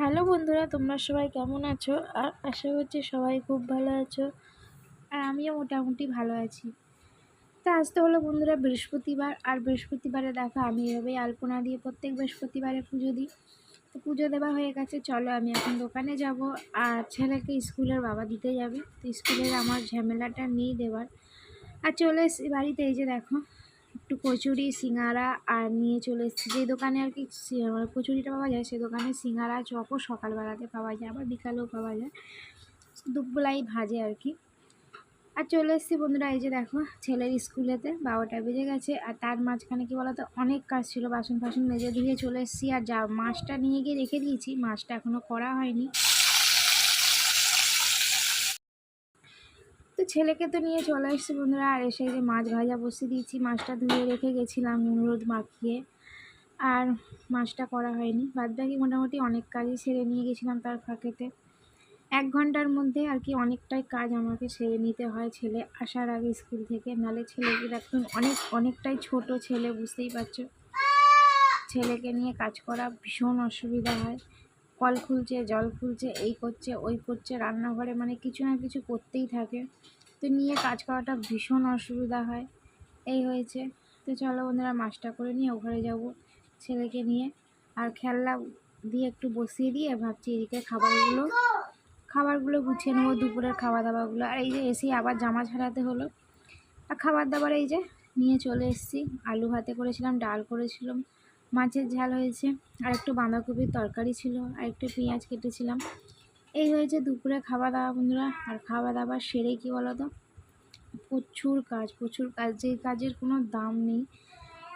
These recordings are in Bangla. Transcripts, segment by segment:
হ্যালো বন্ধুরা, তোমরা সবাই কেমন আছো? আর আশা করছি সবাই খুব ভালো আছো। আর আমিও মোটামুটি ভালো আছি। তা আজ তো হলো বন্ধুরা বৃহস্পতিবার, আর বৃহস্পতিবারে দেখো আমি এভাবেই আলপনা দিয়ে প্রত্যেক বৃহস্পতিবারে পুজো দিই। তো পুজো দেওয়া হয়ে গেছে, চলো আমি এখন দোকানে যাব। আর ছেলেকে স্কুলের বাবা দিতে যাবে, তো স্কুলের আমার ঝামেলাটা নেই দেওয়ার। আর চলে এসেছি বাড়িতে, এই যে দেখো একটু কচুরি সিঙ্গারা আর নিয়ে চলে এসেছি। যে দোকানে আর কি কচুরিটা পাওয়া যায়, সে দোকানে সিঙ্গারা চপও সকালবেলাতে পাওয়া যায়, আবার বিকালেও পাওয়া যায়, দুপুরবেলাই ভাজে আর কি। আর চলে এসেছি বন্ধুরা, এই যে দেখো ছেলের স্কুলেতে 12টা বেজে গেছে। আর তার মাঝখানে কি বলতো, অনেক কাজ ছিল, বাসন ফাসন মেজে ধুয়ে চলে এসেছি। আর যা মাছটা নিয়ে গিয়ে রেখে দিয়েছি, মাছটা এখনও করা হয়নি। তো ছেলেকে তো নিয়ে চলে এসেছি বন্ধুরা, আর এসে যে মাছ ভাজা বসিয়ে দিয়েছি, মাছটা ধুয়ে রেখে গেছিলাম নুন হলুদ মাখিয়ে, আর মাছটা করা হয়নি। বাদবাকি মোটামুটি অনেক কাজই সেরে নিয়ে গেছিলাম তার ফাঁকেতে। 1 ঘন্টার মধ্যে আর কি অনেকটাই কাজ আমাকে সেরে নিতে হয় ছেলে আসার আগে স্কুল থেকে, নাহলে ছেলেকে এখন অনেকটাই ছোট ছেলে, বুঝতেই পারছো। ছেলেকে নিয়ে কাজ করা ভীষণ অসুবিধা হয়। কল খুলছে, জল খুলছে, এই করছে ওই করছে, রান্নাঘরে মানে কিছু না কিছু করতেই থাকে। তো নিয়ে কাজ করাটা ভীষণ অসুবিধা হয়। এই হয়েছে। তো চলো বন্ধুরা, মাছটা করে নিয়ে ও ঘরে যাবো ছেলেকে নিয়ে। আর খেলনা দিয়ে একটু বসিয়ে দিয়ে ভাবছি এদিকে খাবারগুলো গুছিয়ে নেবো, দুপুরের খাওয়া দাওয়াগুলো। আর এই যে এসে আবার জামা ছাড়াতে হলো। আর খাবার দাবার এই যে নিয়ে চলে এসেছি। আলু ভাতে করেছিলাম, ডাল করেছিলাম, মাছের ঝাল হয়েছে, আর একটু বাঁধাকপির তরকারি ছিল, আর একটু পেঁয়াজ কেটেছিলাম। এই হয়েছে দুপুরে খাওয়া দাওয়া বন্ধুরা। আর খাওয়া দাওয়া সেরে কি বলো তো, প্রচুর কাজ, যে কাজের কোনো দাম নেই।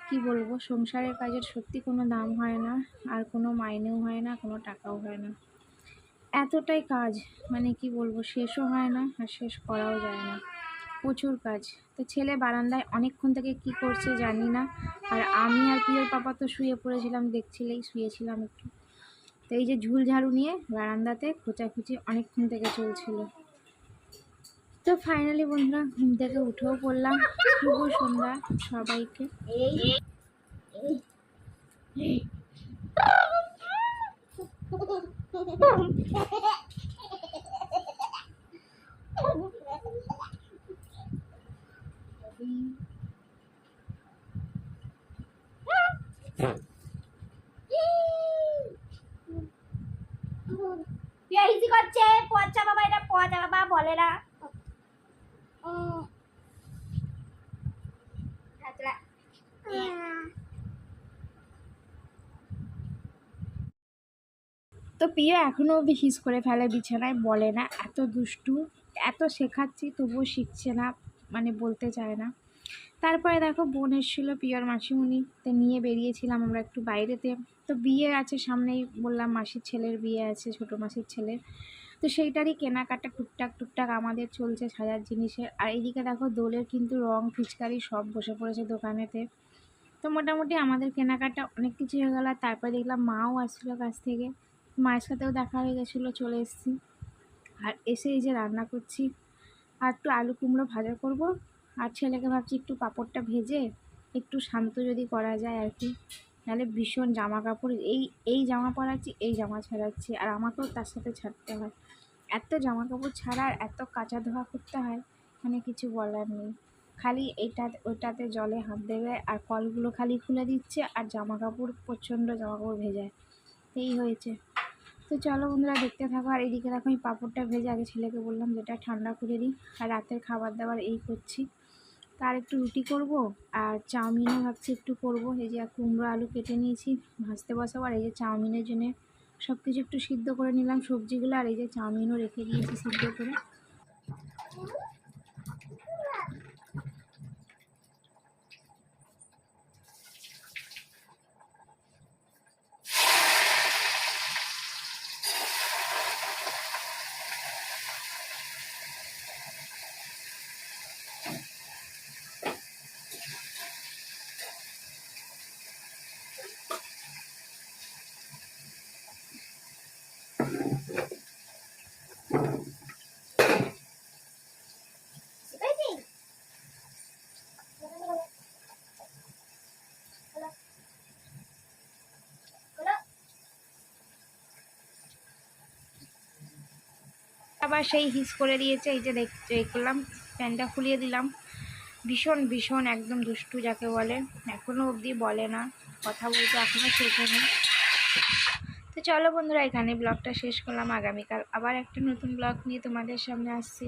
কি বলবো, সংসারের কাজের সত্যি কোনো দাম হয় না, আর কোনো মাইনেও হয় না, কোনো টাকাও হয় না। এতটাই কাজ, মানে কি বলবো, শেষও হয় না আর শেষ করাও যায় না, প্রচুর কাজ। তো ছেলে বারান্দায় অনেকক্ষণ থেকে কি করছে জানি না। আর আমি আর প্রিয়র পাপা তো শুয়ে পড়েছিলাম, দেখছিলেই শুয়েছিলাম একটু। তো এই যে ঝুল ঝাড়ু নিয়ে বারান্দাতে খোঁচাখুচি অনেকক্ষণ থেকে চলছিল। তো ফাইনালি বন্ধুরা ঘুম থেকে উঠেও পড়লাম। শুভ সন্ধ্যা সবাইকে। ইজি করছে, পচা বাবা, এটা পচা বাবা বলে না। তো প্রিয় এখনও অবধি হিস করে ফেলে বিছানায়, বলে না, এত দুষ্টু। এত শেখাচ্ছি তবুও শিখছে না, মানে বলতে চায় না। তারপরে দেখো বোন এসেছিলো, প্রিয়র মাসিমণি, তো নিয়ে বেরিয়েছিলাম আমরা একটু বাইরেতে। তো বিয়ে আছে সামনেই, বললাম মাসির ছেলের বিয়ে আছে, ছোটো মাসির ছেলের। তো সেইটারই কেনাকাটা টুকটাক আমাদের চলছে, সাজার জিনিসের। আর এইদিকে দেখো দোলের কিন্তু রং পিচকারি সব বসে পড়েছে দোকানেতে। তো মোটামুটি আমাদের কেনাকাটা অনেক কিছু হয়ে গেল। তারপরে দেখলাম মাও আসছিলো কাছ থেকে, মায়ের সাথেও দেখা হয়ে গেছিলো, চলে এসেছি। আর এসে এই যে রান্না করছি, আর একটু আলু কুমড়ো ভাজা করব। আর ছেলেকে ভাবছি একটু পাঁপড়টা ভেজে একটু শান্ত যদি করা যায় আর কি। নাহলে ভীষণ জামা কাপড়, এই জামা পরাচ্ছি, এই জামা ছাড়াচ্ছি, আর আমাকেও তার সাথে ছাড়তে হয়। এত জামা কাপড় ছাড়া আর এত কাচা ধোয়া করতে হয়, মানে কিছু বলার নেই। খালি ওইটাতে জলে হাত দেবে, আর কলগুলো খালি খুলে দিচ্ছে, আর জামা কাপড় প্রচণ্ড জামা কাপড় ভেজায়। এই হয়েছে। তো চলো বন্ধুরা দেখতে থাকো। আর এদিকে দেখো আমি পাঁপড়টা ভেজে আগে ছেলেকে বললাম যেটা ঠান্ডা করে দিই। আর রাতের খাবার দাবার এই করছি। তার একটু রুটি করব, আর চাউমিনও ভাবছি একটু করব। এই যে কুমড়ো আলু কেটে নিয়েছি, ভাজতে বসাবো। আর এই যে চাউমিনের জন্য সব কিছু একটু সিদ্ধ করে নিলাম সবজিগুলো, আর এই যে চাউমিনও রেখে দিয়েছি সিদ্ধ করে। আবার সেই হিস করে দিয়েছে। এই যে দেখতে করলাম, ফ্যানটা খুলিয়ে দিলাম। ভীষণ ভীষণ একদম দুষ্টু যাকে বলে, এখনও অবধি বলে না, কথা বলতে এখনও শেখেনি। তো চলো বন্ধুরা, এখানে ব্লগটা শেষ করলাম। আগামীকাল আবার একটা নতুন ব্লগ নিয়ে তোমাদের সামনে আসছি।